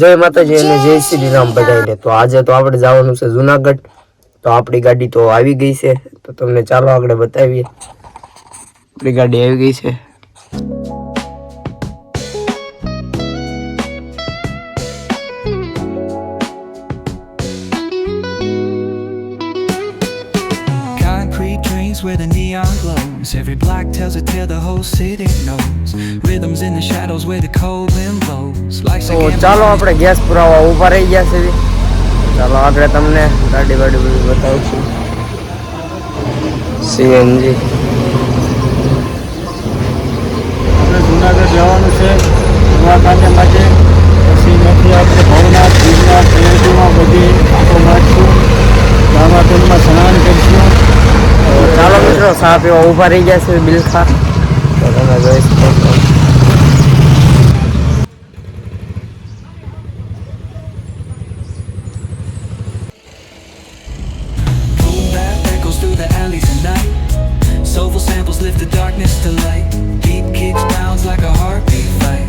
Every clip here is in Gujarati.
જય માતાજી અને જય શ્રી રામ બધાને। તો આજે તો આપણે જવાનું છે જુનાગઢ। તો આપણી ગાડી તો આવી ગઈ છે, તો તમને ચાલો આગળ બતાવીએ। આપણી ગાડી આવી ગઈ છે। Where the neon glows, every block tells a tale the whole city knows. Rhythms in the shadows where the cold wind blows. તો ચાલો આપણે ગેસ પુરાવા ઊભા રહી ગયા છે। ચાલો આગળ તમને ગાડી બધું બતાવું છું। સીએનજી આપણે જુનાગઢ જવાનું છે નવા કાંડે માટે। પછી નથી આપણે ભવનાથ ગિરનાર ટ્રેનમાં બધી આંખો મારશું, રામાપીરમાં સ્નાન કરીશું। ચાલો મિત્રો સાહેબ એવા ઊભા રહી ગયા છે બિલખા। તો તમે જોઈ શકો છો। through the alleys at night. Soulful samples lift the darkness to light. Beat kicks bounds like a heartbeat fight.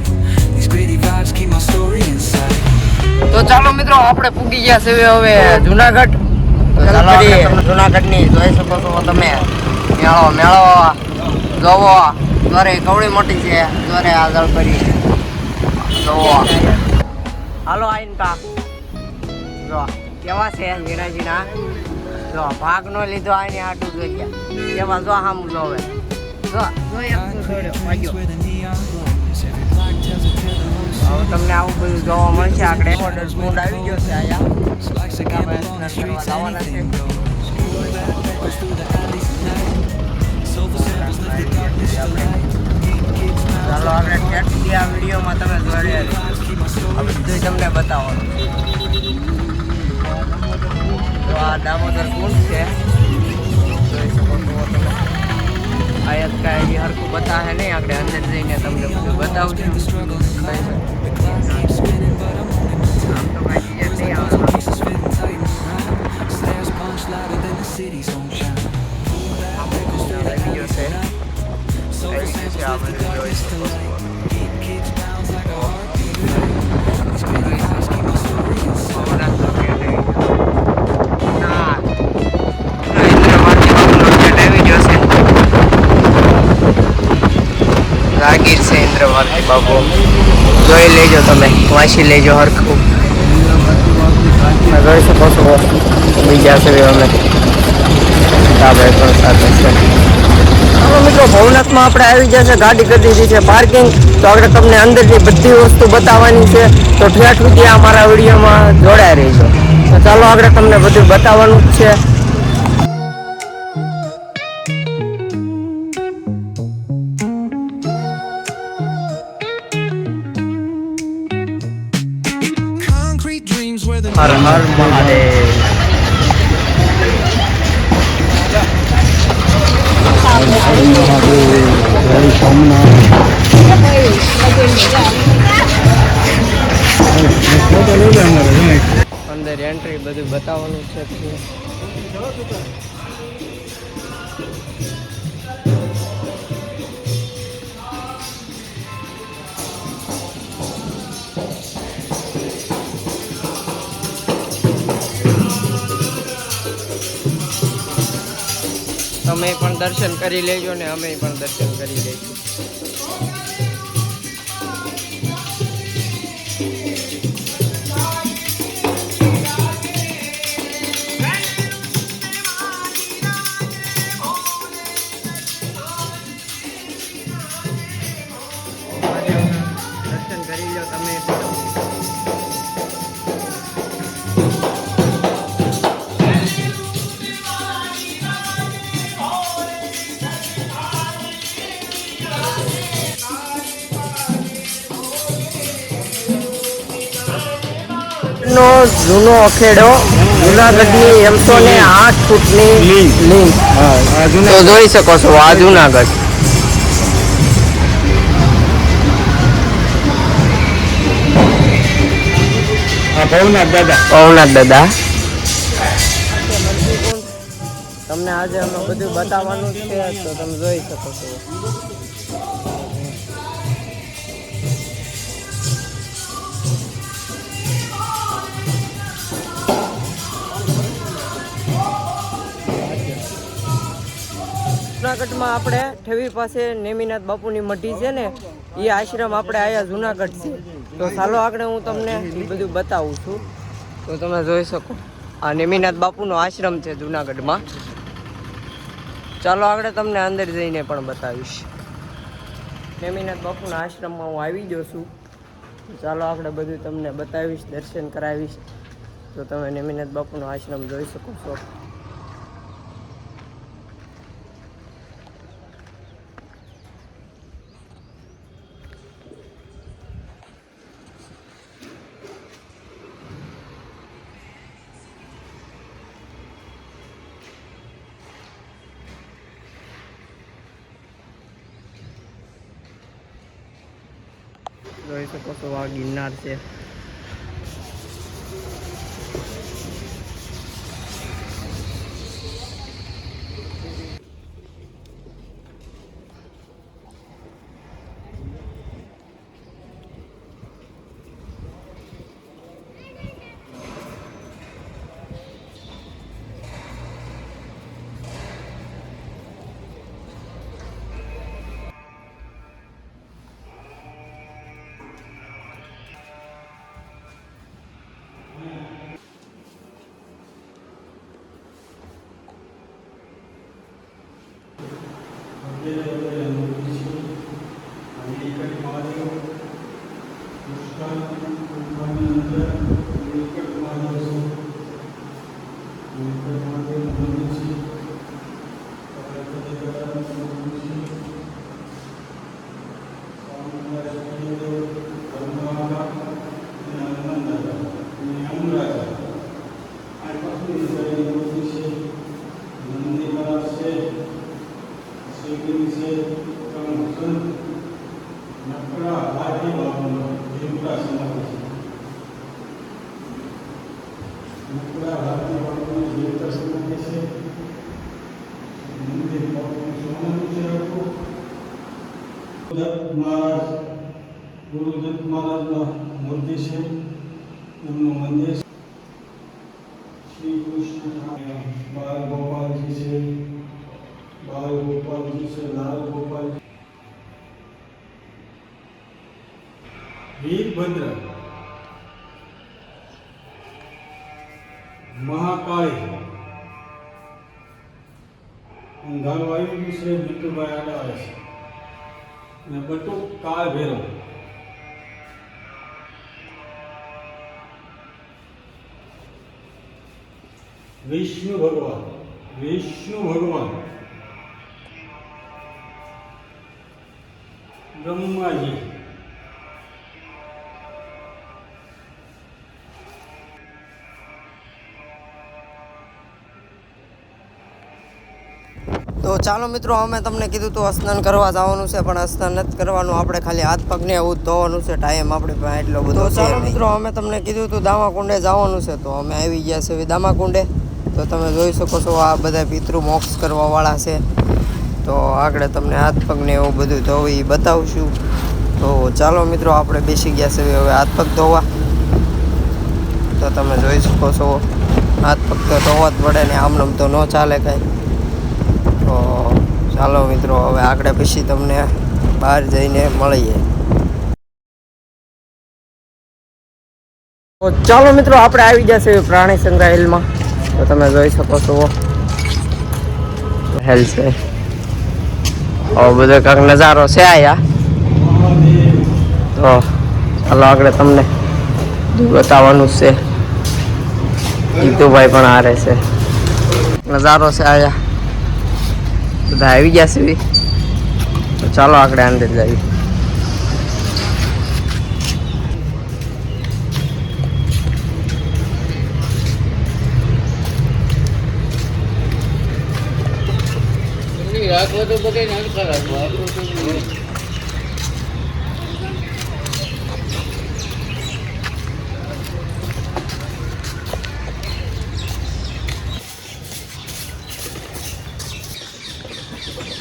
These gritty vibes keep my story inside. તો ચાલો મિત્રો આપણે પૂગી ગયા છે હવે જુનાગઢ। તો ચાલો જુનાગઢની જોઈ શકો છો તમે મેળો જોવો। જોરે કવડી મોટી છે, જોરે આગળ કરી જોવો। હાલો આઈન કા જો કેવા છે ઝીણા ઝીણા। જો ભાગ નો લીધો આની આટું જોઈ ગયા એમાં જો હામ જોવે જો એક છોડ્યો વાગ્યો। હવે તમને આવું બધું જોવા મળશે આગળ। ઓર્ડર ફૂડ આવી ગયો છે અહીંયા લાવવાના છે। ચાલો આપણે ટેક્સી આ વિડીયોમાં તમે જોડે આ બધું તમને બતાવવાનું। તો આ દામોદર કુંડ છે, જોઈ શકો છો તમે। આયાત કાંઈ હરખું બતાવે નહીં, આપણે અંદર જઈને તમને બધું બતાવું છું। આમ તો કાંઈ ચીજ નહીં આવે। રાગીર છે ઇન્દ્રવાતી બાબુ, જોઈ લેજો તમે, વાંચી લેજો હરખું। જોઈ શકો છો બીજા છે અમે ભાઈ પણ સાથે છે। મિત્રો ભવનાથમાં આપણે આવી ગયા છે, ગાડી કરી દીધી છે પાર્કિંગ। તો આપણે તમને અંદરની બધી વસ્તુ બતાવવાની છે, તો ઠેઠ સુધી અમારા વિડીયોમાં જોડાઈ રહીજો। તો ચાલો આપણે તમને બધું બતાવવાનું જ છે। હર હર મહાદેવ। અંદર એન્ટ્રી બધું બતાવવાનું છે। તમે પણ દર્શન કરી લેજો ને અમે પણ દર્શન કરી લઈશું। દર્શન કરી લો તમે। નો જૂનો અખેડો જુનાગઢની 108 ફૂટની લિંક। તો જોઈ શકો છો આ જુનાગઢ। ભવનાથ દાદા તમને આજે અમે બધું બતાવવાનું છે, તો તમે જોઈ શકો છો। જુનાગઢમાં આપણે ઠેવી પાસે નેમિનાથ બાપુની મઢી છે ને, એ આશ્રમ આપણે આયા જુનાગઢ છે. તો ચાલો આગળ હું તમને એ બધું બતાવું છું. તો તમે જોઈ શકો આ નેમિનાથ બાપુનો આશ્રમ છે જુનાગઢમાં. ચાલો આગળ તમને અંદર જઈને પણ બતાવીશ. નેમિનાથ બાપુના આશ્રમમાં હું આવી ગયો છું. ચાલો આપણે બધું તમને બતાવીશ, દર્શન કરાવીશ. તો તમે નેમિનાથ બાપુનો આશ્રમ જોઈ શકો છો. જોઈ શકો છો આ ગિરનાર છે. ગુરુદત્ત મહારાજના મૂર્તિ છે, એમનું મંદિર. શ્રી કૃષ્ણ બાલ ગોપાલજી છે, બાલ ગોપાલજી છે, લાલ ગોપાલ, વીરભદ્ર, મહાકાળી, અંધારું આવી ગયું છે, મિત્રુભાઈ આડા આવે છે, અને બટુક કાળ ભેરવ. વિષ્ણુ ભગવાન, બ્રહ્માજી, તો ચાલો મિત્રો, અમે તમને કીધું તો સ્નાન કરવા જવાનું છે, પણ સ્નાન નથી કરવાનું. આપણે ખાલી હાથ પગને એવું ધોવાનું છે. ટાઈમ આપણે પાસે એટલો બધો છે. ચાલો મિત્રો, અમે તમને કીધું તો દામાકુંડે જવાનું છે, તો અમે આવી ગયા છે દામાકુંડે. તો તમે જોઈ શકો છો આ બધા પિતૃ મોક્ષ કરવાવાળા છે. તો આગળ તમને હાથ પગને એવું બધું ધોવી બતાવશું. તો ચાલો મિત્રો, આપણે બેસી ગયા છે હવે હાથ પગ ધોવા. તો તમે જોઈ શકો છો હાથ પગ તો ધોવા જ પડે ને, આમ તો ન ચાલે કાંઈ. તો ચાલો મિત્રો, હવે આગળ પછી તમને બહાર જઈને મળીએ. તો ચાલો મિત્રો, આપણે આવી જશે પ્રાણી સંગ્રહાલયમાં. તો તમે જોઈ શકો છો હેલ છે, બધો કાંક નજારો છે આયા. તો ચાલો આગળ તમને બતાવવાનું છે. જીતુભાઈ પણ હારે છે, નજારો છે આયા. બધા આવી ગયા છે. તો ચાલો આગળ અંદર જઈએ.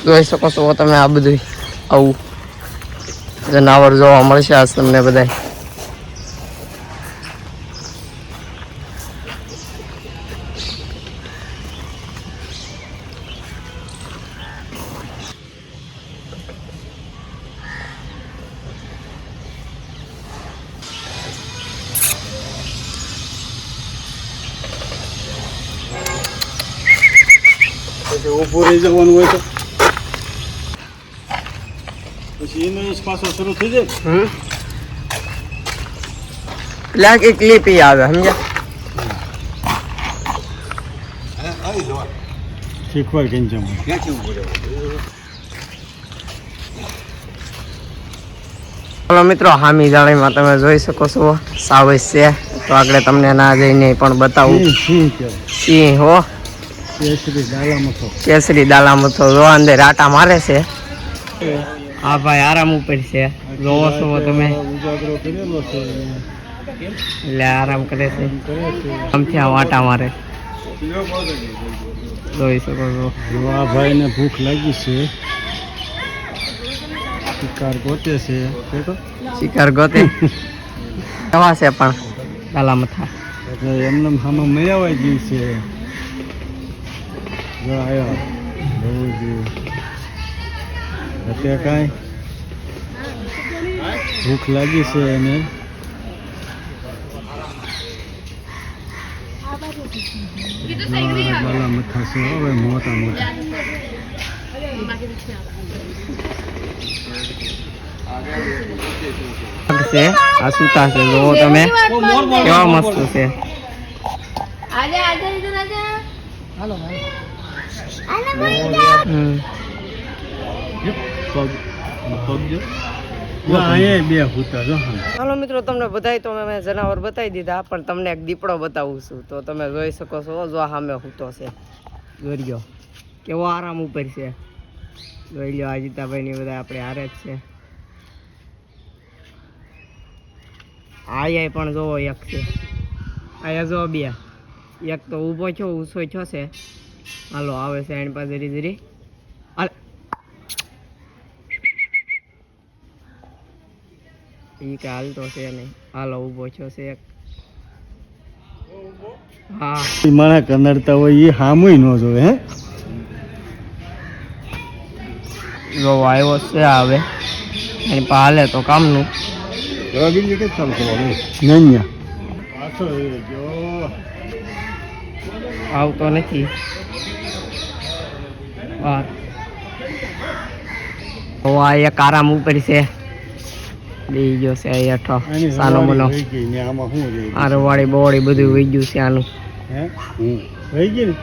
જોઈ શકો છો તમે આ બધું આવું જનાવર જોવા મળશે આજ તમને બધા. પછી ઊભું રહી જવાનું હોય તો પછી એનો જ પાછો શરૂ થઈ જાય. એટલે આખી ક્લિપ ઈ આવે સમજ્યા. શીખવાડ કેમ ચાલો મિત્રો, હામી જાળીમાં તમે જોઈ શકો છો સાવજ છે. તો આગળ તમને ના જઈને પણ બતાવું. સિંહ હો, કેસરી ડાલામથો. કેસરી દાલામથો જો અંદર આટા મારે છે. હા ભાઈ, આરામ ઉપર છે. જોવો છો તમે, ઉજાગરો કરેલો છે એટલે આરામ કરે છે. આમથી આમ આટા મારે જોઈ શકો છો. આ ભાઈને ભૂખ લાગી છે, શિકાર ગોતે છે. શિકાર ગોતે કેવા છે પણ દાલામથા. એટલે એમને આમાં મેળવાઈ ગયું છે. જો આવ્યો બહુ જ અત્યારે કાંઈ ભૂખ લાગી છે એને. દાલામથા છે હવે મોટા મોટા. છે આ સૂતા છે, જોવો તમે કેવા મસ્ત છે. ચાલો મિત્રો, તમને બધાય તો મેં જનાવર બતાવી દીધા, પણ તમને એક દીપડો બતાવું છું. તો તમે જોઈ શકો છો, જો સામે સૂતો છે. જોઈ લો કેવો આરામ ઉપર છે. જોઈ લો, અજીતાભાઈ ની બધા આપણે હારે જ છે. આયા પણ જોવો એક છે. આયા જો બે, એક તો ઊભો છો, ઊંચો છો છે. હાલો આવે છે એની પાસે ધીરે ધીરે. ઈ કે હાલતો છે નહીં. હાલો ઊભો છો છે એક. હા, માણા કનડતા હોય એ હામુય ન જોવે. હે જો આવ્યો છે આવે એની પાસે હાલે તો કામનું. આવતો નથી બહાર. આ એક આરામ ઉપર છે, બેહી ગયો છે અહીં હેઠો સાનો મનો. આરવાળી બોવાળી બધું વહી ગયું છે આનું. રહી ગઈ ને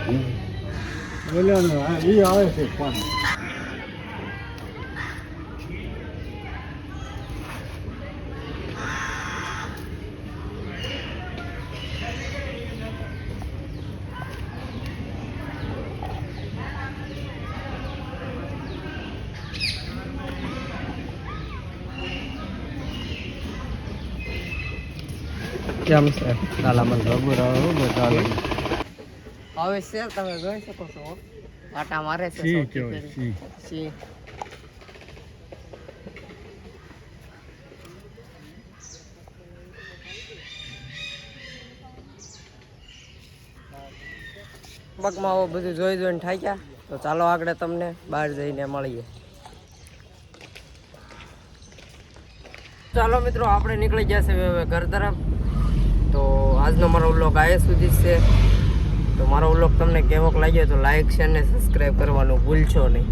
એ આવે છે પાણી. કેમ છે દાલામથો? બરાબર આવે હવે છે તમે જોઈ શકો છો, આટા મારે છે. સિંહ સૌથી કહેવાય, પહેલી. સિંહ. પગમાં આવું બધું જોઈને થાક્યા. તો ચાલો આગળ તમને બહાર જઈને મળીએ. ચાલો મિત્રો, આપણે નીકળી ગયા છે હવે ઘર તરફ. તો આજનો મારો વ્લોગ આ સુધી જ છે. તો મારો વ્લોગ તમને કેવોક લાગ્યો તો લાઈક, શેર ને સબસ્ક્રાઈબ કરવાનું ભૂલશો નહીં.